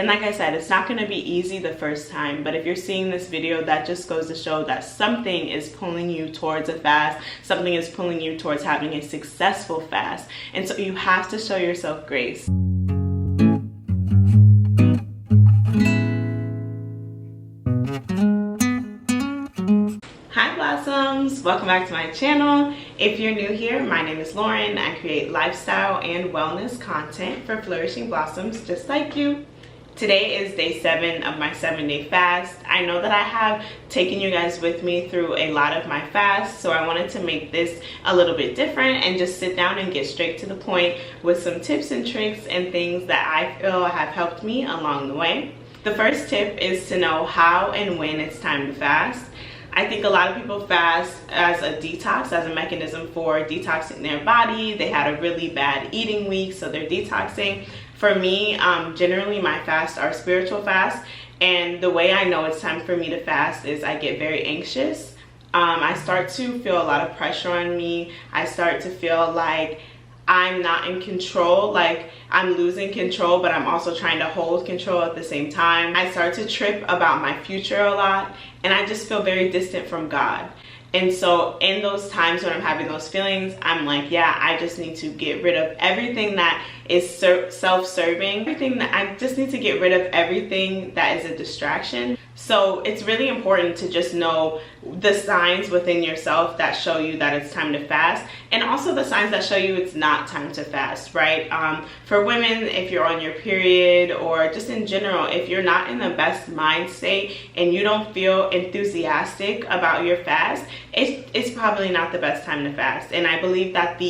And like I said, it's not going to be easy the first time, but if you're seeing this video, that just goes to show that something is pulling you towards a fast, something is pulling you towards having a successful fast. And so you have to show yourself grace. Hi Blossoms, welcome back to my channel. If you're new here, my name is Lauren. I create lifestyle and wellness content for flourishing blossoms just like you. Today is day 7 of my 7-day fast. I know that I have taken you guys with me through a lot of my fasts, so I wanted to make this a little bit different and just sit down and get straight to the point with some tips and tricks and things that I feel have helped me along the way. The first tip is to know how and when it's time to fast. I think a lot of people fast as a detox, as a mechanism for detoxing their body. They had a really bad eating week, so they're detoxing. For me, generally my fasts are spiritual fasts, and the way I know it's time for me to fast is I get very anxious. I start to feel a lot of pressure on me. I start to feel like I'm not in control, like I'm losing control, but I'm also trying to hold control at the same time. I start to trip about my future a lot, and I just feel very distant from God. And so in those times when I'm having those feelings, I'm like, yeah, I just need to get rid of everything that is self-serving. I just need to get rid of everything that is a distraction. So it's really important to just know the signs within yourself that show you that it's time to fast, and also the signs that show you it's not time to fast, right? For women, if you're on your period, or just in general, if you're not in the best mind state and you don't feel enthusiastic about your fast, it's probably not the best time to fast. And I believe that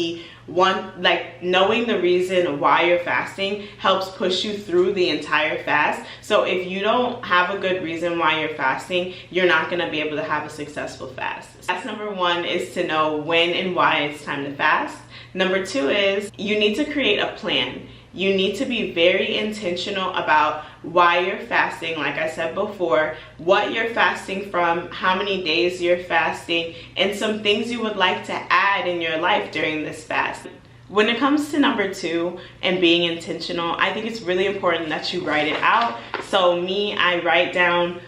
knowing the reason why you're fasting helps push you through the entire fast. So if you don't have a good reason why you're fasting, you're not going to be able to have a successful fast. That's number 1, is to know when and why it's time to fast. Number 2 is you need to create a plan. You need to be very intentional about why you're fasting, like I said before, what you're fasting from, how many days you're fasting, and some things you would like to add in your life during this fast. When it comes to number 2 and being intentional, I think it's really important that you write it out. So me, I write down,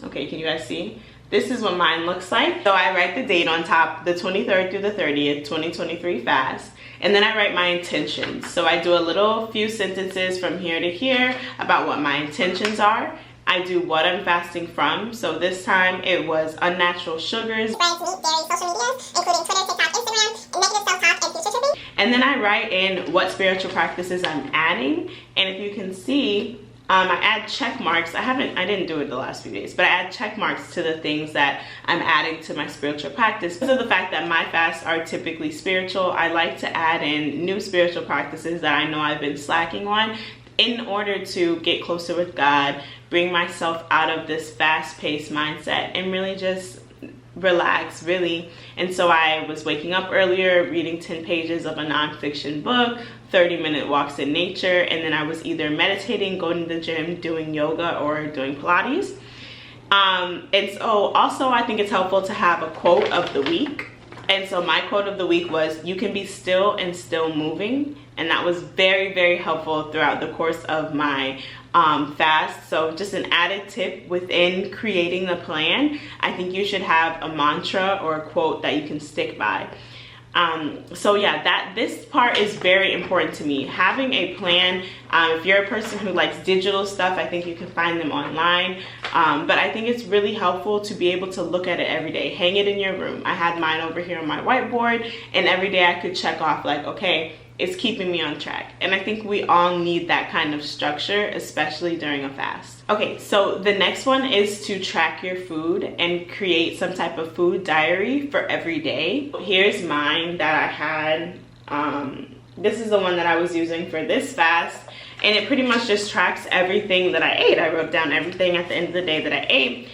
okay, can you guys see? This is what mine looks like. So I write the date on top, the 23rd through the 30th, 2023 fast. And then I write my intentions. So I do a few sentences from here to here about what my intentions are. I do what I'm fasting from. So this time it was unnatural sugars, bread, meat, dairy, social medias, including Twitter, TikTok, Instagram, and negative self-talk and future tripping. And then I write in what spiritual practices I'm adding. And if you can see, I add check marks. I didn't do it the last few days, but I add check marks to the things that I'm adding to my spiritual practice. Because of the fact that my fasts are typically spiritual, I like to add in new spiritual practices that I know I've been slacking on in order to get closer with God, bring myself out of this fast-paced mindset, and really just relax, really. And so I was waking up earlier, reading 10 pages of a nonfiction book, 30-minute walks in nature, and then I was either meditating, going to the gym, doing yoga, or doing Pilates. And so also I think it's helpful to have a quote of the week. And so my quote of the week was, "You can be still and still moving." And that was very, very helpful throughout the course of my fast. So just an added tip within creating the plan, I think you should have a mantra or a quote that you can stick by. So yeah, this part is very important to me. Having a plan, if you're a person who likes digital stuff, I think you can find them online. But I think it's really helpful to be able to look at it every day. Hang it in your room. I had mine over here on my whiteboard, and every day I could check off like, okay, it's keeping me on track. And I think we all need that kind of structure, especially during a fast. Okay, so the next one is to track your food and create some type of food diary for every day. Here's mine that I had. This is the one that I was using for this fast, and it pretty much just tracks everything that I ate. I wrote down everything at the end of the day that I ate.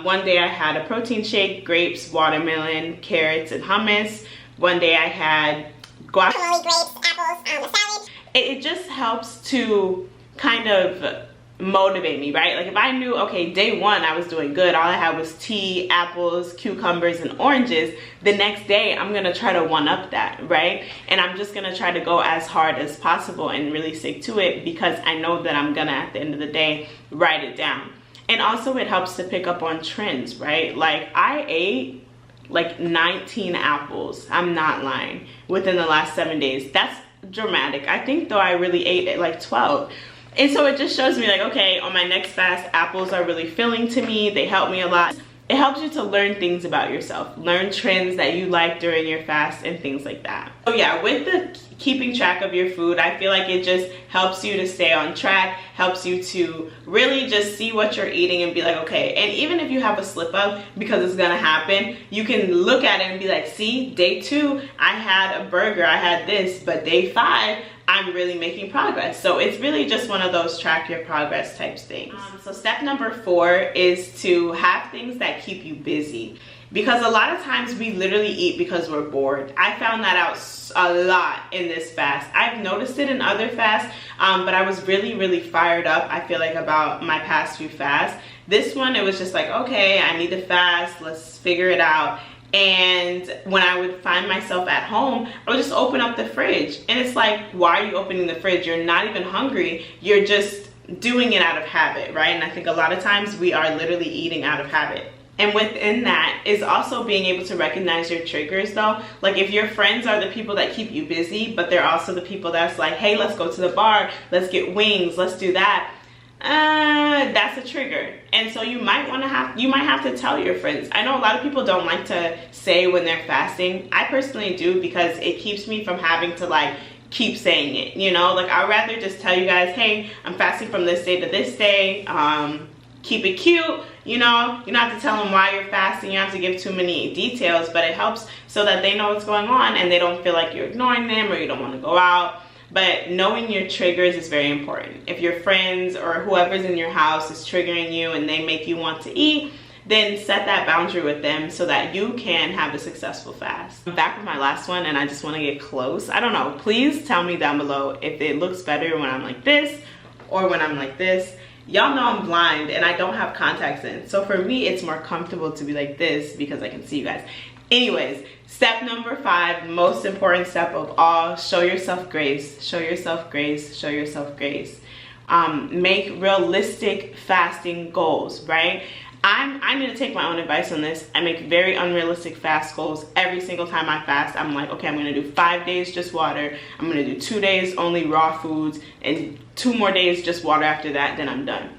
One day I had a protein shake, grapes, watermelon, carrots, and hummus. One day I had guacamole, grapes, apples, a salad. It just helps to kind of motivate me, right? Like if I knew, okay, day one I was doing good, all I had was tea, apples, cucumbers, and oranges, the next day I'm gonna try to one up that, right? And I'm just gonna try to go as hard as possible and really stick to it, because I know that I'm gonna, at the end of the day, write it down. And also it helps to pick up on trends, right? Like I ate like 19 apples, I'm not lying, within the last 7 days. That's dramatic. I think though I really ate like 12. And so it just shows me like, okay, on my next fast, apples are really filling to me. They help me a lot. It helps you to learn things about yourself, learn trends that you like during your fast and things like that. So yeah, with the keeping track of your food, I feel like it just helps you to stay on track, helps you to really just see what you're eating and be like, okay, and even if you have a slip up, because it's gonna happen, you can look at it and be like, see, day 2, I had a burger, I had this, but day 5, I'm really making progress. So it's really just one of those track your progress types things. So step number 4 is to have things that keep you busy. Because a lot of times we literally eat because we're bored. I found that out a lot in this fast. I've noticed it in other fasts, but I was really fired up, I feel like, about my past few fasts. This one, it was just like, okay, I need to fast, let's figure it out. And when I would find myself at home, I would just open up the fridge. And it's like, why are you opening the fridge? You're not even hungry. You're just doing it out of habit, right? And I think a lot of times we are literally eating out of habit. And within that is also being able to recognize your triggers though. Like if your friends are the people that keep you busy, but they're also the people that's like, hey, let's go to the bar, let's get wings, let's do that. That's a trigger. And so you might have to tell your friends. I know a lot of people don't like to say when they're fasting. I personally do, because it keeps me from having to like keep saying it, you know? Like I'd rather just tell you guys, hey, I'm fasting from this day to this day. Keep it cute, you know? You don't have to tell them why you're fasting. You don't have to give too many details, but it helps so that they know what's going on and they don't feel like you're ignoring them or you don't want to go out. But knowing your triggers is very important. If your friends or whoever's in your house is triggering you and they make you want to eat, then set that boundary with them so that you can have a successful fast. I'm back with my last one and I just want to get close. I don't know, please tell me down below if it looks better when I'm like this or when I'm like this. Y'all know I'm blind and I don't have contacts in. So for me, it's more comfortable to be like this because I can see you guys. Anyways, step number 5, most important step of all, show yourself grace. Show yourself grace, show yourself grace. Make realistic fasting goals, right? I need to take my own advice on this. I make very unrealistic fast goals every single time I fast. I'm like, okay, I'm gonna do 5 days just water. I'm gonna do 2 days only raw foods and 2 more days just water after that, then I'm done.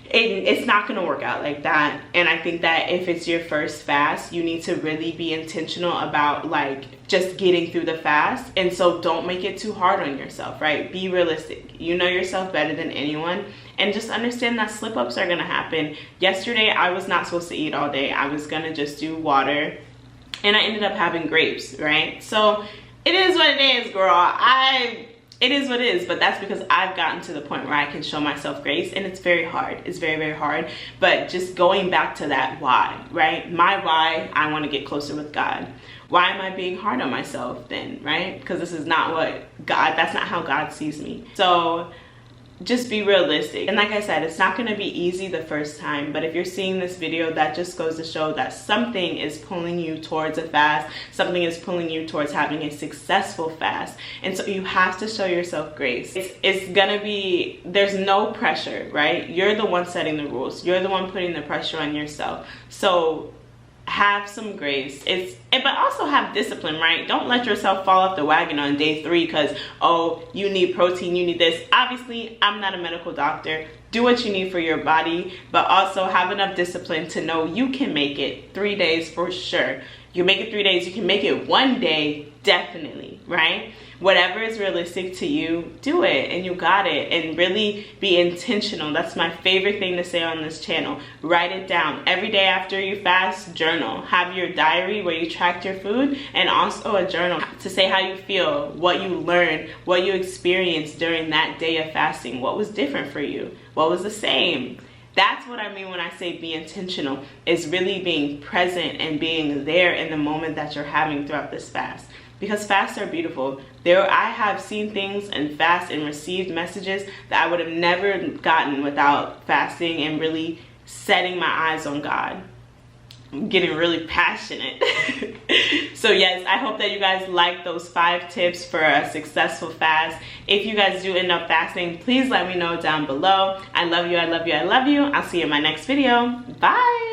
It's not gonna work out like that. And I think that if it's your first fast, you need to really be intentional about like just getting through the fast. And so don't make it too hard on yourself, right? Be realistic. You know yourself better than anyone. And just understand that slip-ups are gonna happen. Yesterday, I was not supposed to eat all day. I was gonna just do water. And I ended up having grapes, right? So it is what it is, girl. It is what it is, but that's because I've gotten to the point where I can show myself grace, and it's very hard. It's very hard. But just going back to that why, right? My why, I want to get closer with God. Why am I being hard on myself then, right? Because this is not what God, that's not how God sees me. So just be realistic. And like I said, it's not going to be easy the first time, but if you're seeing this video, that just goes to show that something is pulling you towards a fast, something is pulling you towards having a successful fast. And so you have to show yourself grace. It's gonna be, there's no pressure, right? You're the one setting the rules. You're the one putting the pressure on yourself. So have some grace, but also have discipline, right? Don't let yourself fall off the wagon on day 3 because, oh, you need protein, you need this. Obviously, I'm not a medical doctor. Do what you need for your body, but also have enough discipline to know you can make it 3 days for sure. You make it 3 days, you can make it 1 day, definitely, right? Whatever is realistic to you, do it, and you got it. And really be intentional. That's my favorite thing to say on this channel. Write it down. Every day after you fast, journal. Have your diary where you tracked your food, and also a journal to say how you feel, what you learned, what you experienced during that day of fasting. What was different for you? What was the same? That's what I mean when I say be intentional, is really being present and being there in the moment that you're having throughout this fast. because fasts are beautiful. I have seen things and fast and received messages that I would have never gotten without fasting and really setting my eyes on God. I'm getting really passionate. So yes, I hope that you guys like those 5 tips for a successful fast. If you guys do end up fasting, please let me know down below. I love you, I love you, I love you. I'll see you in my next video. Bye.